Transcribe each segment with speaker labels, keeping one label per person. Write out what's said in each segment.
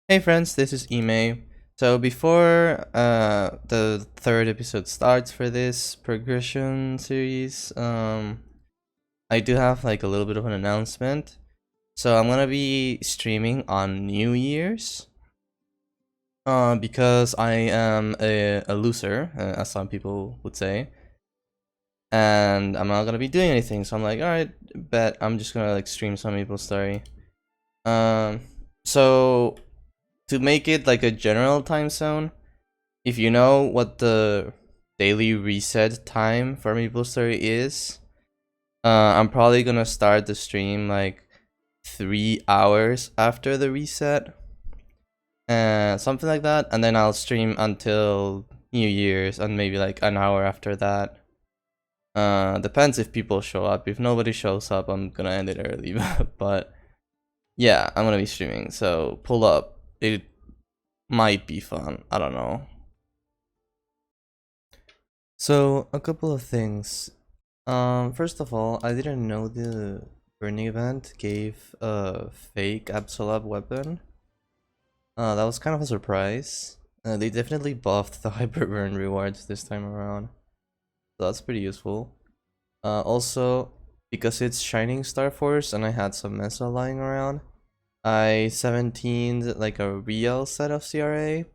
Speaker 1: Hey friends, this is Ime. So before the third episode starts for this progression series, I do have like a little bit of an announcement. So I'm gonna be streaming on New Year's, because I am a loser, as some people would say, and I'm not gonna be doing anything. So I'm like, all right, bet I'm just gonna like stream some Maplestory. Um, so to make it like a general time zone. If you know what the daily reset time for Maplestory is, I'm probably gonna start the stream like 3 hours after the reset, something like that, and then I'll stream until New Year's and maybe like an hour after that. Depends if people show up. If nobody shows up, I'm gonna end it early. But yeah, I'm gonna be streaming, so pull up. It might be fun. I don't know. So a couple of things. First of all, I didn't know the burning event gave a fake Absolab weapon. That was kind of a surprise. They definitely buffed the hyper burn rewards this time around, so that's pretty useful. Also, because it's Shining Star Force and I had some Mesa lying around, I 17'd like a real set of CRA.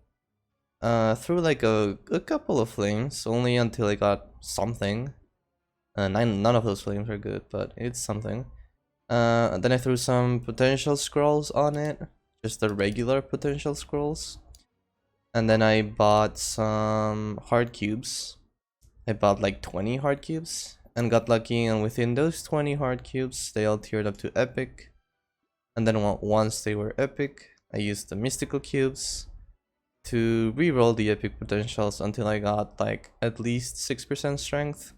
Speaker 1: Through like a couple of flames, only until I got something. None of those flames are good, but it's something. Then I threw some potential scrolls on it, just the regular potential scrolls. And then I bought some hard cubes. I bought like 20 hard cubes and got lucky, and within those 20 hard cubes, they all tiered up to epic. And then once they were epic, I used the mystical cubes to reroll the epic potentials until I got like at least 6% strength.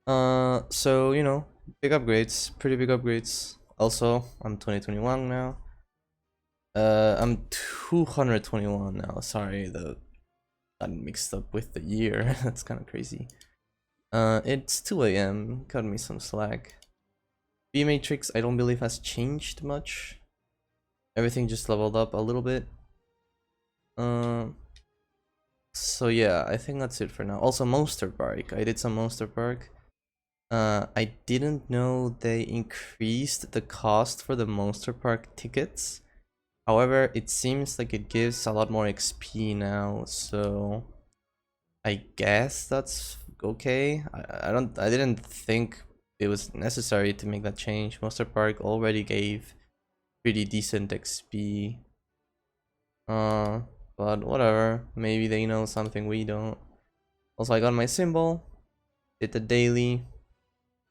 Speaker 1: So you know, big upgrades, pretty big upgrades. Also, I'm 2021 now. I'm 221 now. Sorry, the got mixed up with the year. That's kind of crazy. It's 2 a.m. Cut me some slack. B matrix, I don't believe has changed much. Everything just leveled up a little bit. So yeah, I think that's it for now. Also, Monster Park. I did some Monster Park. I didn't know they increased the cost for the Monster Park tickets. However, it seems like it gives a lot more XP now, so I guess that's okay. I didn't think it was necessary to make that change. Monster Park already gave pretty decent XP. But whatever. Maybe they know something we don't. Also, I got my symbol. Did the daily.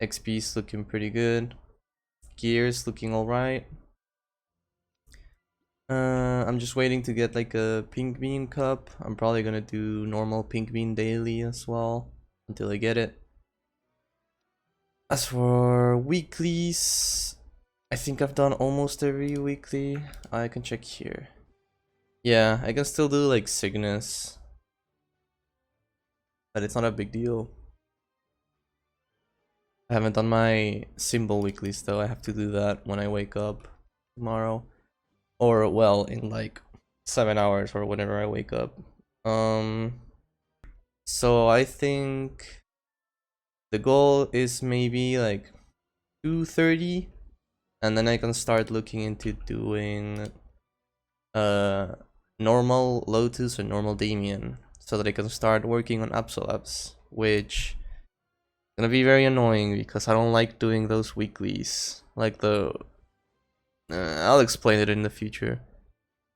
Speaker 1: XP's looking pretty good. Gears looking alright. I'm just waiting to get like a pink bean cup. I'm probably gonna do normal pink bean daily as well until I get it. As for weeklies, I think I've done almost every weekly. I can check here. Yeah, I can still do like Cygnus, but it's not a big deal. I haven't done my symbol weeklies though. I have to do that when I wake up tomorrow. Or well, in like 7 hours or whenever I wake up. So I think the goal is maybe like 230, and then I can start looking into doing normal Lotus or normal Damien, so that I can start working on Absolabs, which is gonna be very annoying because I don't like doing those weeklies. Like I'll explain it in the future.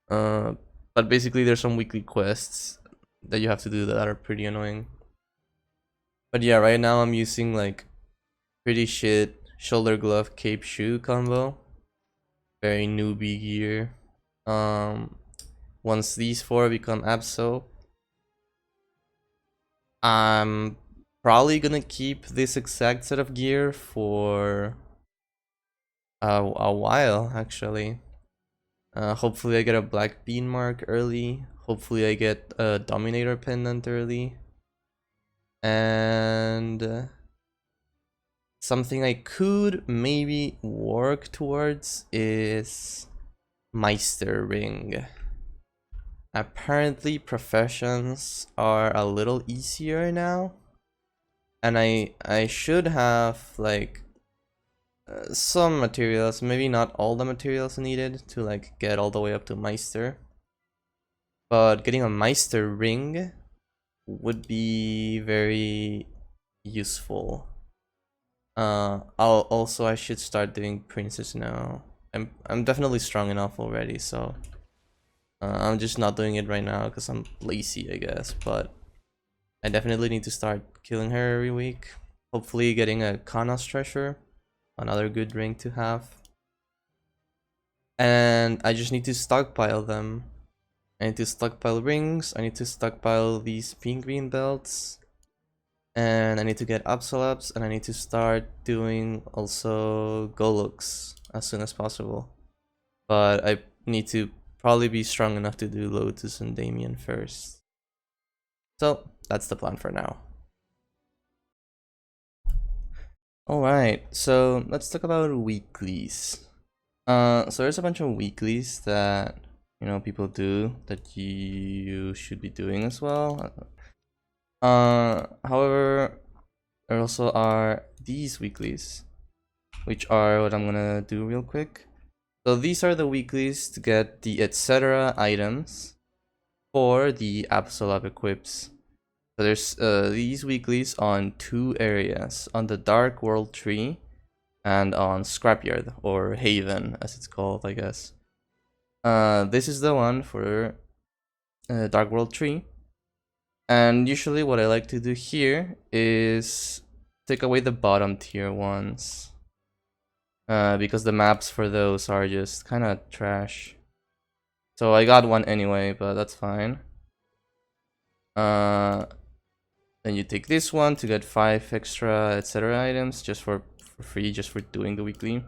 Speaker 1: But basically there's some weekly quests that you have to do that are pretty annoying. But yeah, right now I'm using like pretty shit shoulder glove cape shoe combo. Very newbie gear. Once these four become Abso, I'm probably gonna keep this exact set of gear for a while actually. Hopefully I get a black bean mark early. Hopefully I get a dominator pendant early. And something I could maybe work towards is Meister ring. Apparently professions are a little easier now. And I should have like some materials, maybe not all the materials needed to like get all the way up to Meister. But getting a Meister ring would be very useful. I should start doing princess now. I'm definitely strong enough already, so I'm just not doing it right now because I'm lazy, I guess. But I definitely need to start killing her every week. Hopefully getting a Kana's treasure, another good ring to have. And I just need to stockpile them. I need to stockpile rings, I need to stockpile these pink green belts. And I need to get absolups, and I need to start doing also Golux as soon as possible. But I need to probably be strong enough to do Lotus and Damien first. So that's the plan for now. Alright, so let's talk about weeklies. So there's a bunch of weeklies that, you know, people do that you should be doing as well. However, there also are these weeklies, which are what I'm gonna do real quick. So these are the weeklies to get the etc. items for the Absolab equips. So there's these weeklies on two areas, on the Dark World Tree and on Scrapyard, or Haven as it's called, I guess. This is the one for Dark World Tree. And usually what I like to do here is take away the bottom tier ones. Because the maps for those are just kind of trash. So I got one anyway, but that's fine. Then you take this one to get 5 extra etc. items just for free, just for doing the weekly.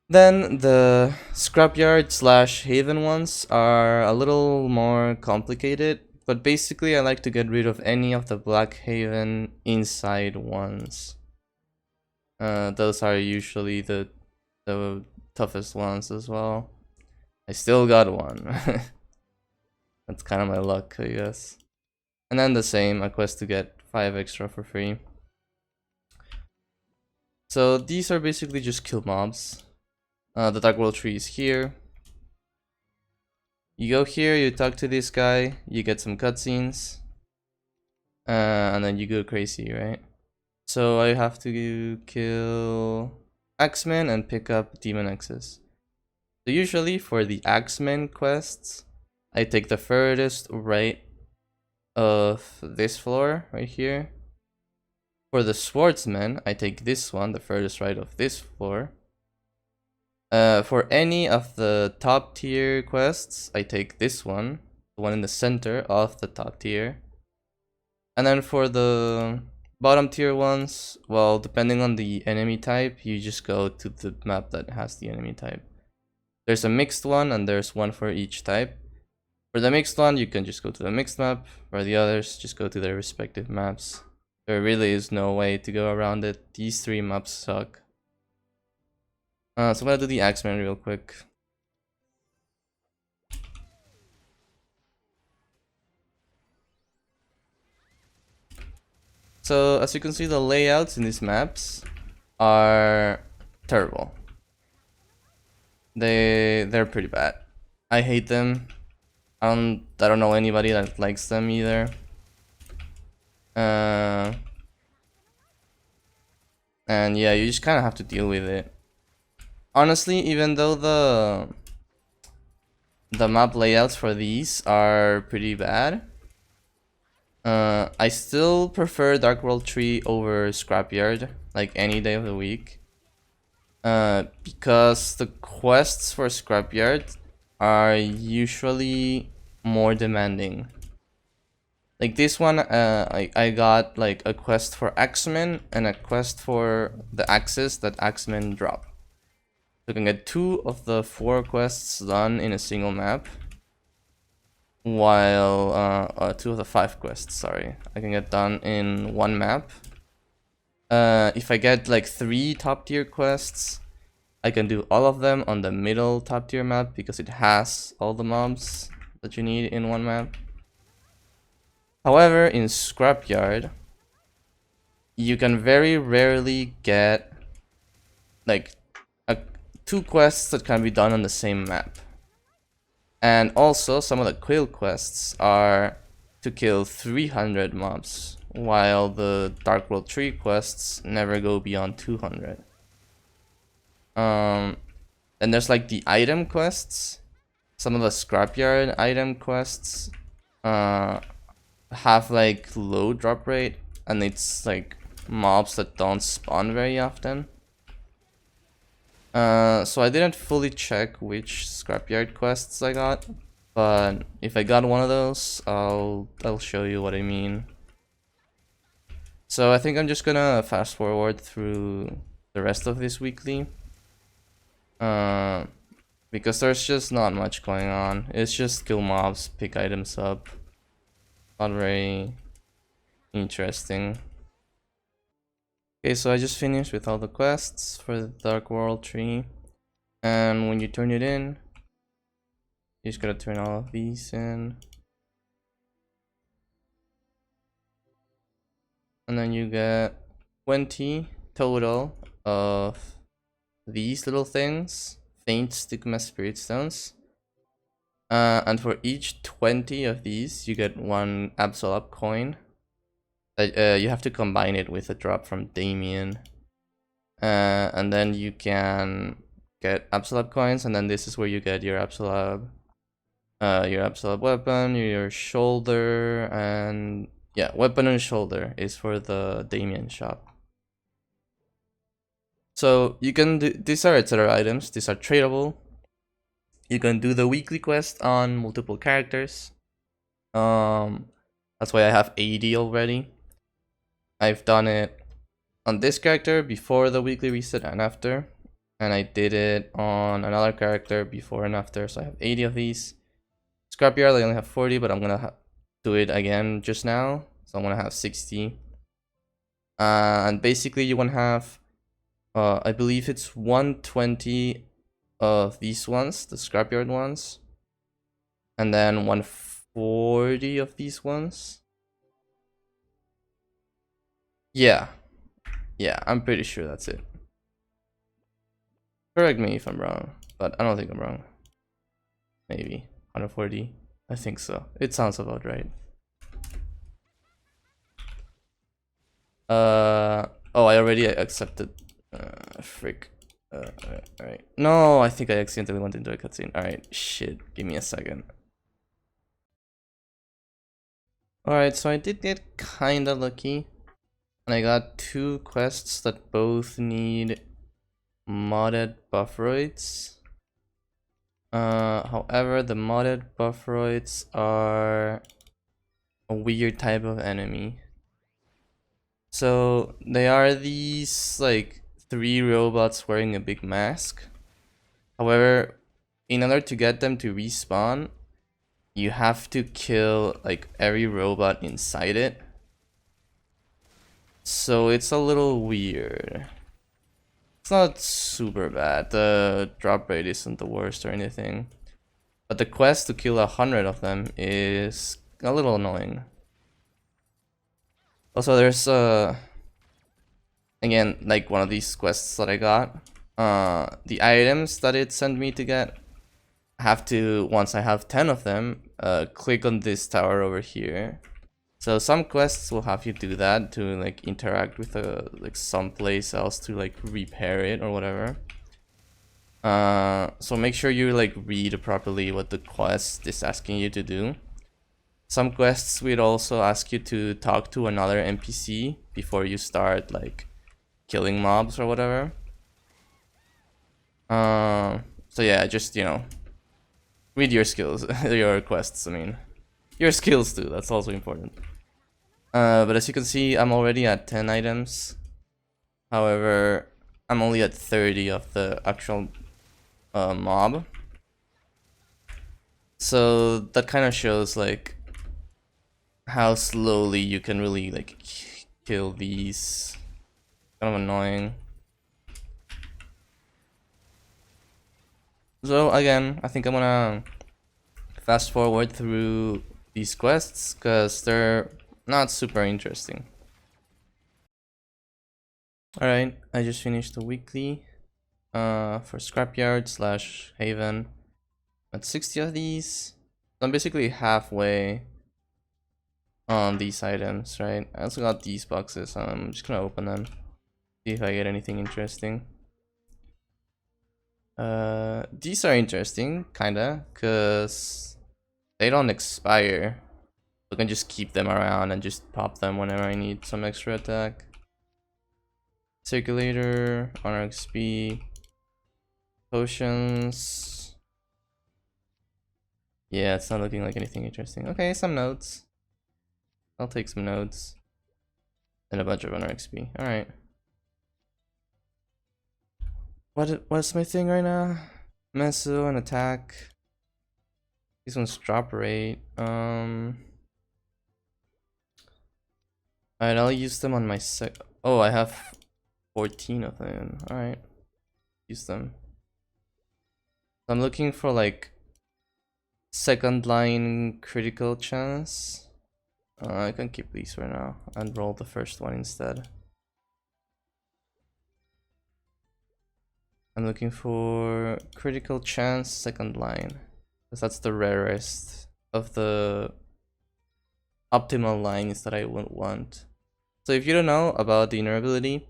Speaker 1: Then the Scrapyard / Haven ones are a little more complicated. But basically, I like to get rid of any of the Black Haven inside ones. Those are usually the toughest ones as well. I still got one. That's kind of my luck, I guess. And then the same, a quest to get 5 extra for free. So these are basically just kill mobs. The Dark World Tree is here. You go here, you talk to this guy, you get some cutscenes, and then you go crazy, right? So I have to kill Axemen and pick up Demon X's. So usually for the Axemen quests, I take the furthest right of this floor, right here. For the Swordsman, I take this one, the furthest right of this floor. For any of the top tier quests, I take this one, the one in the center of the top tier. And then for the bottom tier ones, well, depending on the enemy type, you just go to the map that has the enemy type. There's a mixed one, and there's one for each type. For the mixed one, you can just go to the mixed map. For the others, just go to their respective maps. There really is no way to go around it. These 3 maps suck. So I'm gonna do the Axeman real quick. So as you can see, the layouts in these maps are terrible. They're pretty bad. I hate them. I don't know anybody that likes them either. And yeah, you just kind of have to deal with it. Honestly, even though the map layouts for these are pretty bad, I still prefer Dark World Tree over Scrapyard, like any day of the week. Because the quests for Scrapyard are usually more demanding. Like this one, I got like a quest for Axemen and a quest for the axes that Axemen drop. So I can get 2 of the 4 quests done in a single map. While 2 of the 5 quests, sorry, I can get done in 1 map. If I get like 3 top tier quests, I can do all of them on the middle top tier map because it has all the mobs that you need in one map. However, in Scrapyard, you can very rarely get like two quests that can be done on the same map. And also, some of the quill quests are to kill 300 mobs, while the Dark World 3 quests never go beyond 200. And there's like the item quests. Some of the Scrapyard item quests have like low drop rate, and it's like mobs that don't spawn very often. So I didn't fully check which Scrapyard quests I got, but if I got one of those, I'll show you what I mean. So I think I'm just gonna fast forward through the rest of this weekly, because there's just not much going on. It's just kill mobs, pick items up. Not very interesting. Okay, so I just finished with all the quests for the Dark World tree, and when you turn it in, you just gotta turn all of these in, and then you get 20 total of these little things, faint stigma spirit stones, and for each 20 of these you get one Absolute coin. You have to combine it with a drop from Damien, and then you can get Absolute coins, and then this is where you get your Absolute weapon, your shoulder, and yeah, weapon and shoulder is for the Damien shop. So you can do, these are etc items, these are tradable. You can do the weekly quest on multiple characters. That's why I have 80 already. I've done it on this character before the weekly reset and after, and I did it on another character before and after, so I have 80 of these. Scrapyard I only have 40, but I'm gonna do it again just now, so I'm gonna have 60. And basically you want to have, I believe it's 120 of these ones, the Scrapyard ones, and then 140 of these ones. Yeah, I'm pretty sure that's it. Correct me if I'm wrong, but I don't think I'm wrong. Maybe 140, I think so. It sounds about right. Oh, I already accepted. Frick. Alright. No, I think I accidentally went into a cutscene. Alright, shit. Give me a second. Alright, so I did get kinda lucky. And I got two quests that both need modded buffroids. However, the modded buffroids are a weird type of enemy. So they are these like 3 robots wearing a big mask. However, in order to get them to respawn, you have to kill like every robot inside it. So it's a little weird. It's not super bad. The drop rate isn't the worst or anything. But the quest to kill 100 of them is a little annoying. Also, there's again, like one of these quests that I got. The items that it sent me to get, I have to, once I have 10 of them, click on this tower over here. So some quests will have you do that to like interact with like someplace else to like repair it or whatever. So make sure you like read properly what the quest is asking you to do. Some quests will also ask you to talk to another NPC before you start like killing mobs or whatever. So yeah, just, you know, read your skills, your quests, I mean. Your skills too, that's also important. But as you can see, I'm already at 10 items. However, I'm only at 30 of the actual mob. So that kind of shows like how slowly you can really like kill these. Kind of annoying. So again, I think I'm gonna fast forward through these quests because they're not super interesting. Alright, I just finished the weekly for scrapyard slash haven. At 60 of these. I'm basically halfway on these items, right? I also got these boxes, so I'm just gonna open them. See if I get anything interesting. These are interesting, kinda, cause they don't expire. I can just keep them around and just pop them whenever I need some extra attack. Circulator, honor XP, potions. Yeah, it's not looking like anything interesting. Okay, some notes. I'll take some notes. And a bunch of honor XP. Alright. What's my thing right now? Meso and attack. These ones drop rate. Alright, I'll use them on my oh, I have 14 of them. Alright. Use them. I'm looking for like second line critical chance. I can keep these for now and roll the first one instead. I'm looking for critical chance second line, because that's the rarest of the optimal lines that I would want. So if you don't know about the inner ability,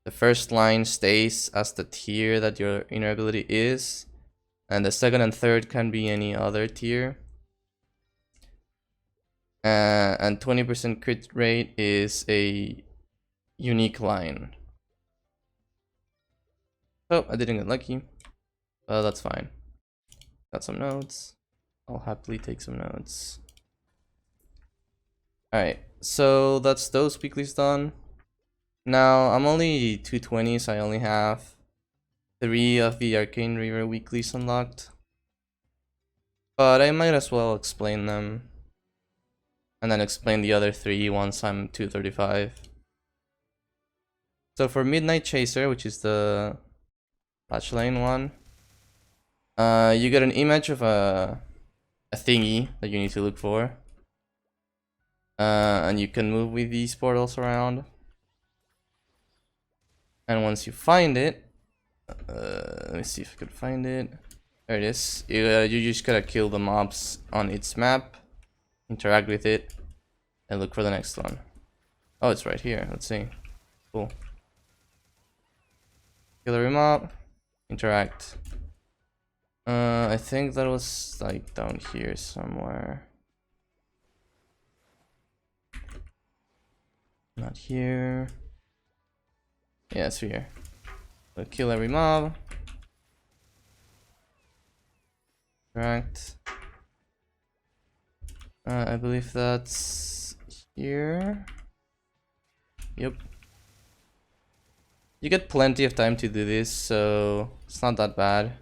Speaker 1: the first line stays as the tier that your inner ability is, and the second and third can be any other tier. And 20% crit rate is a unique line. Oh, I didn't get lucky. That's fine. Got some notes. I'll happily take some notes. Alright, so that's those weeklies done. Now, I'm only 220, so I only have 3 of the Arcane River weeklies unlocked. But I might as well explain them. And then explain the other 3 once I'm 235. So for Midnight Chaser, which is the Patch Lane one, you get an image of a thingy that you need to look for. And you can move with these portals around. And once you find it, let me see if I can find it. There it is. You just gotta kill the mobs on its map, interact with it, and look for the next one. Oh, it's right here. Let's see. Cool. Kill every mob, interact. I think that was like down here somewhere. Not here. Yeah, it's here. So kill every mob. Interact. I believe that's here. Yep. You get plenty of time to do this, so it's not that bad.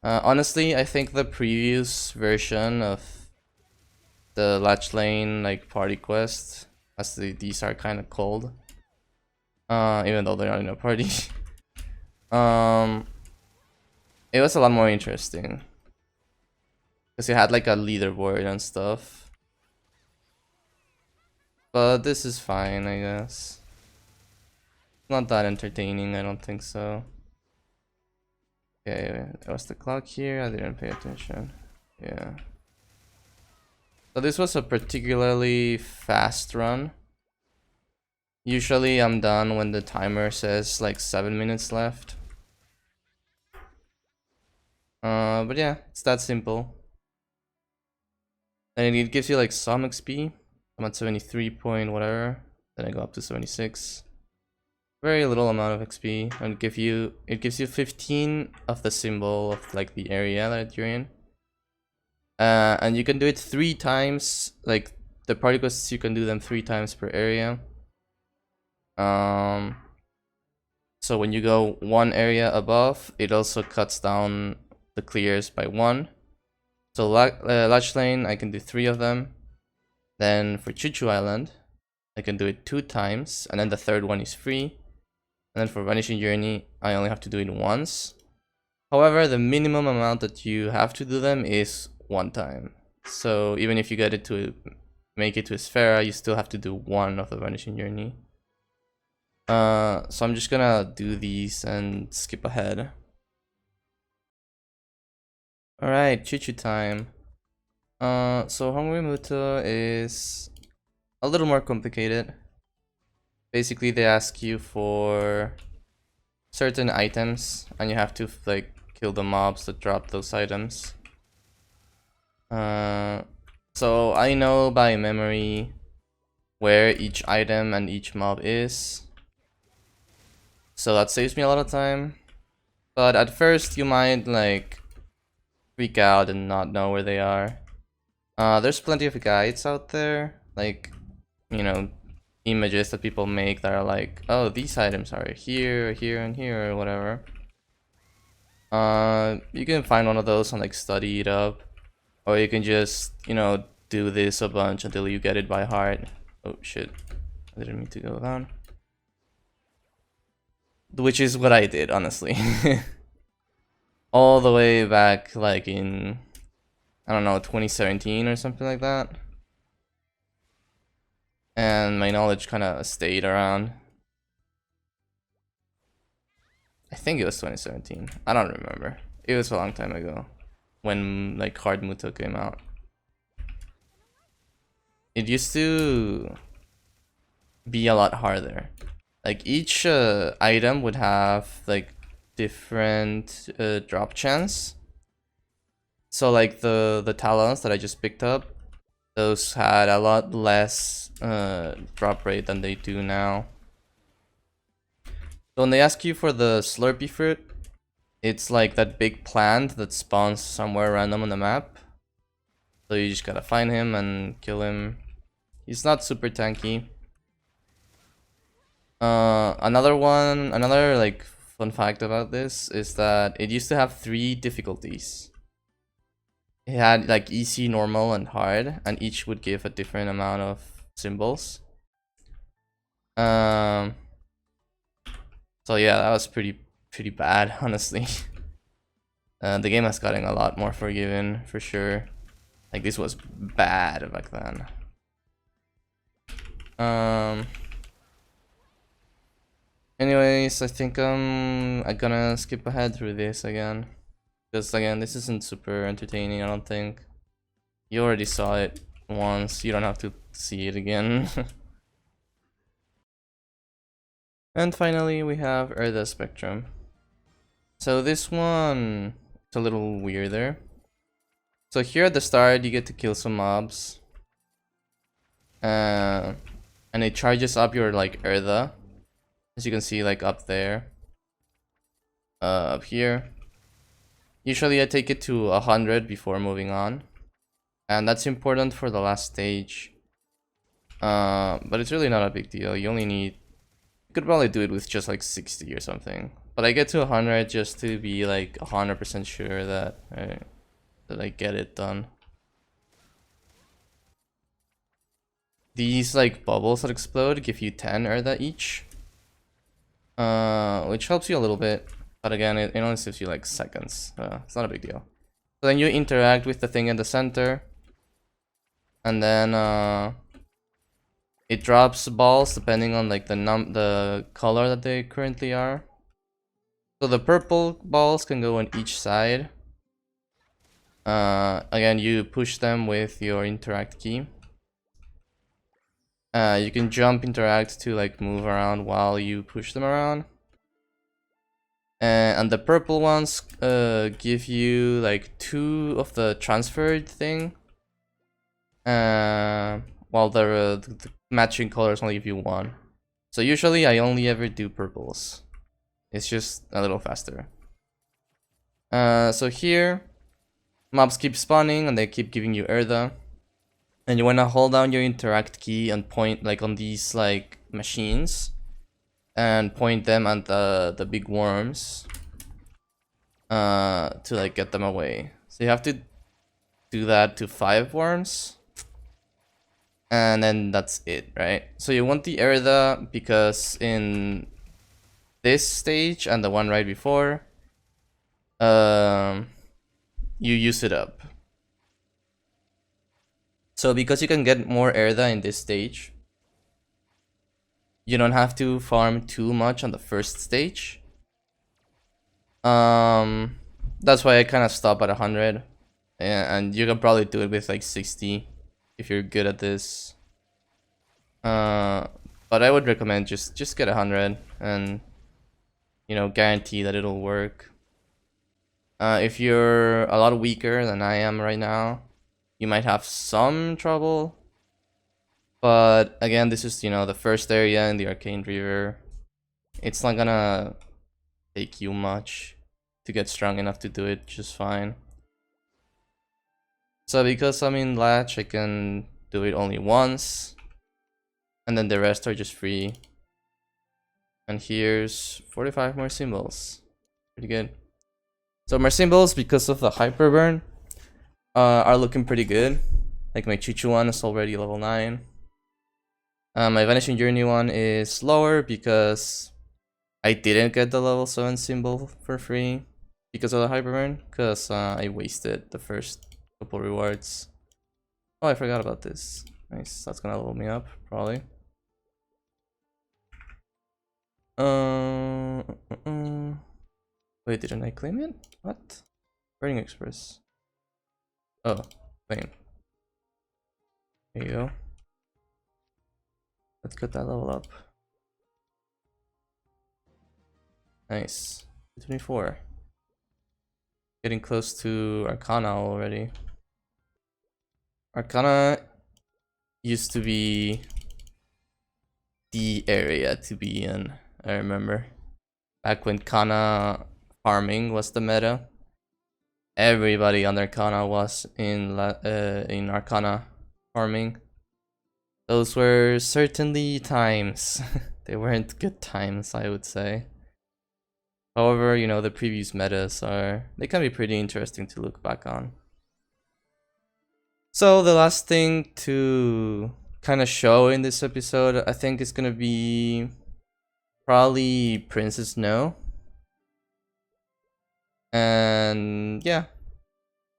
Speaker 1: Honestly, I think the previous version of the Latch Lane like party quest, as these are kind of cold, even though they're not in a party. It was a lot more interesting because you had like a leaderboard and stuff. But this is fine, I guess. Not that entertaining, I don't think so. Okay, what's the clock here? I didn't pay attention. Yeah. So this was a particularly fast run. Usually I'm done when the timer says like 7 minutes left. But yeah, it's that simple. And it gives you like some XP. I'm at 73 point whatever. Then I go up to 76. Very little amount of XP, and it gives you 15 of the symbol of like the area that you're in. And you can do it 3 times, like the party quests, you can do them 3 times per area. So when you go 1 area above, it also cuts down the clears by 1. So Latch Lane, I can do 3 of them. Then for Choo Choo Island, I can do it 2 times, and then the third one is free. And then for Vanishing Journey, I only have to do it once. However, the minimum amount that you have to do them is 1 time. So even if you get it to make it to Sphera, you still have to do 1 of the Vanishing Journey. So I'm just gonna do these and skip ahead. Alright, choo-choo time. So Hungry Muto is a little more complicated. Basically, they ask you for certain items, and you have to like kill the mobs that drop those items. So I know by memory where each item and each mob is, so that saves me a lot of time. But at first, you might like freak out and not know where they are. There's plenty of guides out there, like, you know, images that people make that are like, oh, these items are here, here, and here, or whatever. You can find one of those and like study it up, or you can just, you know, do this a bunch until you get it by heart. Oh shit, I didn't mean to go down. Which is what I did, honestly. All the way back like in, I don't know, 2017 or something like that. And my knowledge kind of stayed around. I think it was 2017. I don't remember. It was a long time ago when like Hard Muto came out. It used to be a lot harder. Like each item would have like different drop chance. So like the talons that I just picked up, those had a lot less drop rate than they do now. So when they ask you for the Slurpee fruit, it's like that big plant that spawns somewhere random on the map. So you just gotta find him and kill him. He's not super tanky. Another like fun fact about this is that it used to have 3 difficulties. It had like easy, normal, and hard, and each would give a different amount of symbols. So yeah, that was pretty bad, honestly. The game has gotten a lot more forgiving, for sure. Like, this was bad back then. Anyways, I think I'm gonna skip ahead through this again. Because again, this isn't super entertaining, I don't think. You already saw it once, you don't have to see it again. And finally, we have Erda Spectrum. So this one is a little weirder. So here at the start, you get to kill some mobs. And it charges up your like Erda. As you can see, like up there. Up here. Usually I take it to 100 before moving on. And that's important for the last stage. But it's really not a big deal. You only need... You could probably do it with just like 60 or something. But I get to 100 just to be like 100% sure that I get it done. These like bubbles that explode give you 10 Erda each. Which helps you a little bit. But again, it only saves you like seconds. It's not a big deal. So then you interact with the thing in the center. And then it drops balls depending on like the color that they currently are. So the purple balls can go on each side. Again, you push them with your interact key. You can jump interact to like move around while you push them around. And the purple ones give you like 2 of the transferred thing. While the matching colors only give you 1. So usually I only ever do purples. It's just a little faster. So here, mobs keep spawning and they keep giving you Erda. And you wanna hold down your interact key and point like on these like machines. And point them at the big worms. To like get them away. So you have to do that to 5 worms. And then that's it, right? So you want the Erda because in this stage and the one right before, you use it up. So because you can get more Erda in this stage, you don't have to farm too much on the first stage. That's why I kind of stop at 100, and you can probably do it with like 60 if you're good at this. But I would recommend just get 100 and, you know, guarantee that it'll work. If you're a lot weaker than I am right now, you might have some trouble. But again, this is, you know, the first area in the Arcane River. It's not gonna take you much to get strong enough to do it just fine. So because I'm in latch, I can do it only once, and then the rest are just free. And here's 45 more symbols. Pretty good. So my symbols, because of the hyper burn, are looking pretty good. Like my Chuchu one is already level 9. My Vanishing Journey one is lower because I didn't get the level 7 symbol for free because of the hyper burn, because I wasted the first couple rewards. Oh, I forgot about this. Nice, that's gonna level me up, probably. Wait, didn't I claim it? What? Burning Express. Oh, claim. There you go. Let's get that level up. Nice. 24. Getting close to Arcana already. Arcana used to be the area to be in, I remember. Back when Kana farming was the meta. Everybody on Arcana was in Arcana farming. Those were certainly times. They weren't good times, I would say. However, you know, the previous metas they can be pretty interesting to look back on. So the last thing to kind of show in this episode, I think, is gonna be probably Princess No. And yeah.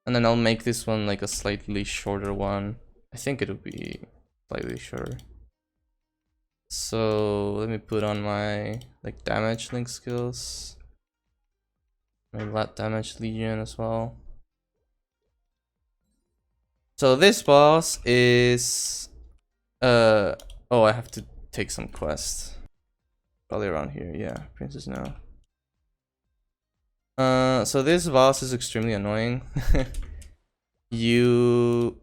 Speaker 1: And then I'll make this one like a slightly shorter one. I think it'll be slightly shorter. So let me put on my like damage link skills. My lat damage legion as well. So this boss is oh, I have to take some quests. Probably around here, yeah. Princess No. So this boss is extremely annoying. You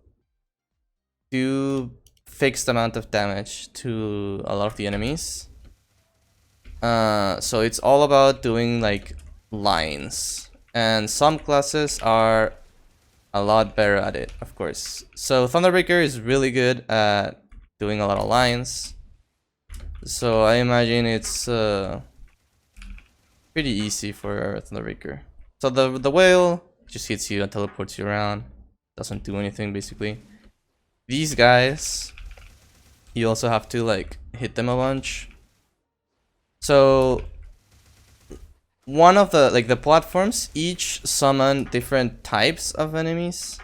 Speaker 1: do fixed amount of damage to a lot of the enemies. So it's all about doing like lines, and some classes are a lot better at it, of course. So Thunderbreaker is really good at doing a lot of lines. So I imagine it's pretty easy for Thunderbreaker. So the whale just hits you and teleports you around. Doesn't do anything basically. These guys, you also have to like hit them a bunch. So one of the the platforms each summon different types of enemies.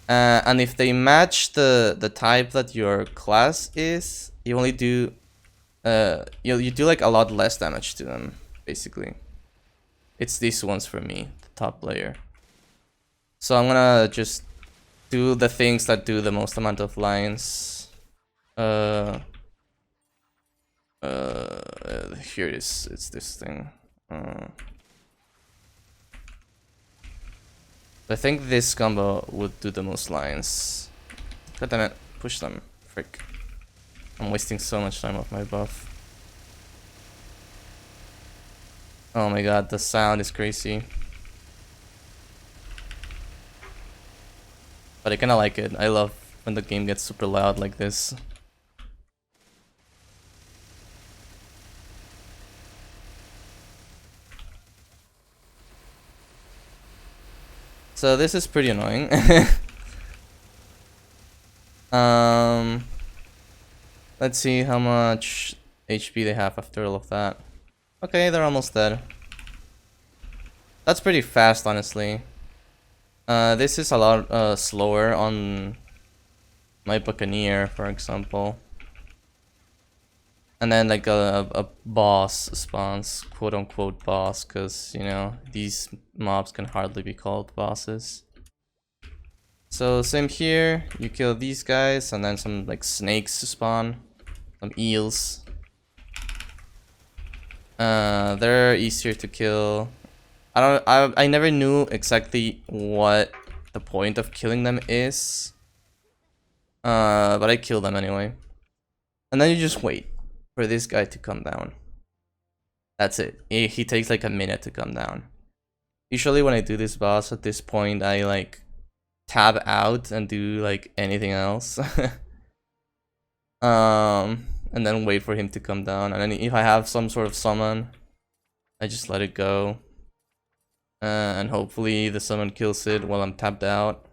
Speaker 1: And if they match the type that your class is, you only do you do like a lot less damage to them, basically. It's these ones for me, the top layer. So I'm gonna just do the things that do the most amount of lines. Here it is. It's this thing. I think this combo would do the most lines. God damn it, push them. Frick. I'm wasting so much time off my buff. Oh my god, the sound is crazy. But I kinda like it. I love when the game gets super loud like this. So this is pretty annoying. Let's see how much HP they have after all of that. Okay, they're almost dead. That's pretty fast, honestly. This is a lot slower on my Buccaneer, for example. And then like a boss spawns, quote unquote boss, because you know these mobs can hardly be called bosses. So same here, you kill these guys, and then some like snakes spawn, some eels. They're easier to kill. I never knew exactly what the point of killing them is. But I kill them anyway. And then you just wait for this guy to come down. That's it. He takes like a minute to come down. Usually when I do this boss at this point, I like tab out and do like anything else. And then wait for him to come down. And then if I have some sort of summon, I just let it go. And hopefully the summon kills it while I'm tapped out.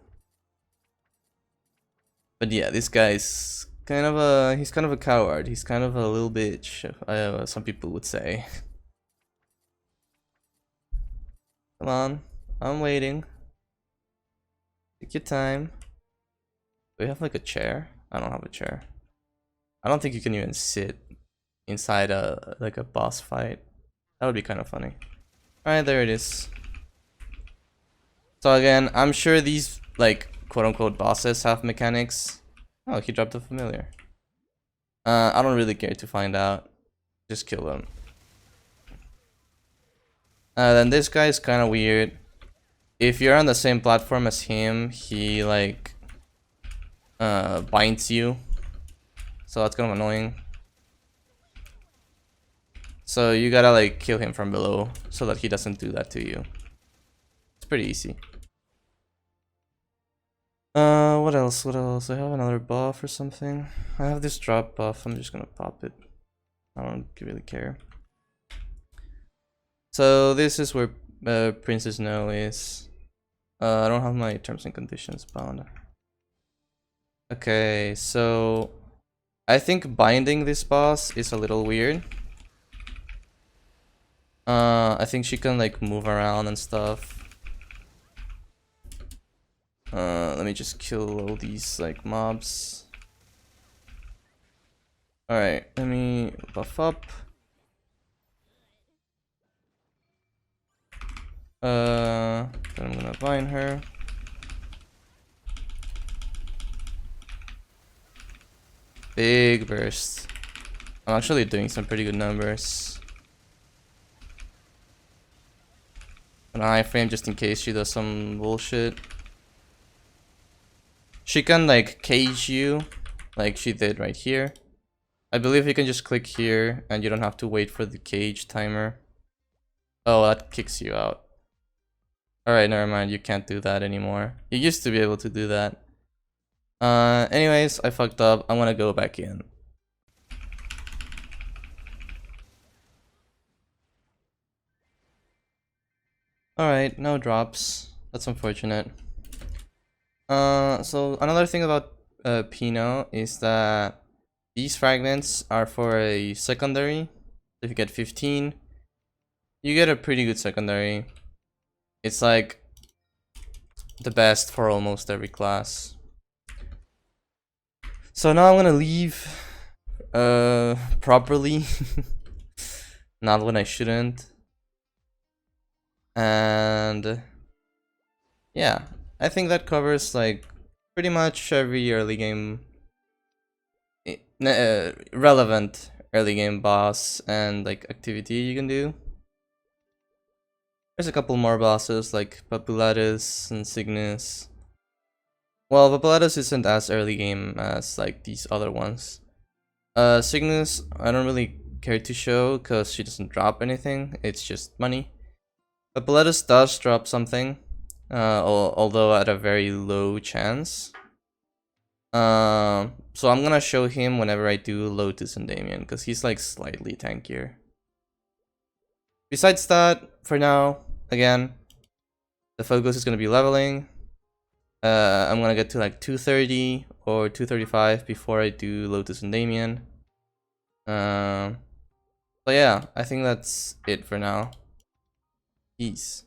Speaker 1: But yeah, this guy's kind of a coward. He's kind of a little bitch, some people would say. Come on, I'm waiting. Take your time. Do we have like a chair? I don't have a chair. I don't think you can even sit inside like a boss fight. That would be kind of funny. Alright, there it is. So again, I'm sure these like quote-unquote bosses have mechanics. Oh, he dropped a familiar. I don't really care to find out. Just kill them. Then this guy is kind of weird. If you're on the same platform as him, he like binds you. So that's kind of annoying. So you gotta like kill him from below so that he doesn't do that to you. It's pretty easy. What else? What else? I have another buff or something. I have this drop buff. I'm just gonna pop it. I don't really care. So this is where Princess Snow is. I don't have my terms and conditions bound. Okay, so I think binding this boss is a little weird. I think she can like move around and stuff. Let me just kill all these like mobs. Alright, let me buff up. Then I'm gonna bind her. Big burst. I'm actually doing some pretty good numbers. An iframe just in case she does some bullshit. She can like cage you, like she did right here. I believe you can just click here and you don't have to wait for the cage timer. Oh, that kicks you out. Alright, never mind, you can't do that anymore. You used to be able to do that. Anyways, I fucked up. I'm gonna go back in. Alright, no drops. That's unfortunate. So another thing about Pinot is that these fragments are for a secondary. If you get 15, you get a pretty good secondary. It's like the best for almost every class. So now I'm gonna leave properly. Not when I shouldn't. And yeah, I think that covers like pretty much every early game relevant early game boss and like activity you can do. There's a couple more bosses like Papulatus and Cygnus. Well, Papulatus isn't as early game as like these other ones. Cygnus, I don't really care to show because she doesn't drop anything, it's just money. Papulatus does drop something, although at a very low chance. So I'm gonna show him whenever I do Lotus and Damien because he's like slightly tankier. Besides that, for now, again, the focus is gonna be leveling. I'm gonna get to like 230 or 235 before I do Lotus and Damien. So yeah, I think that's it for now. Peace.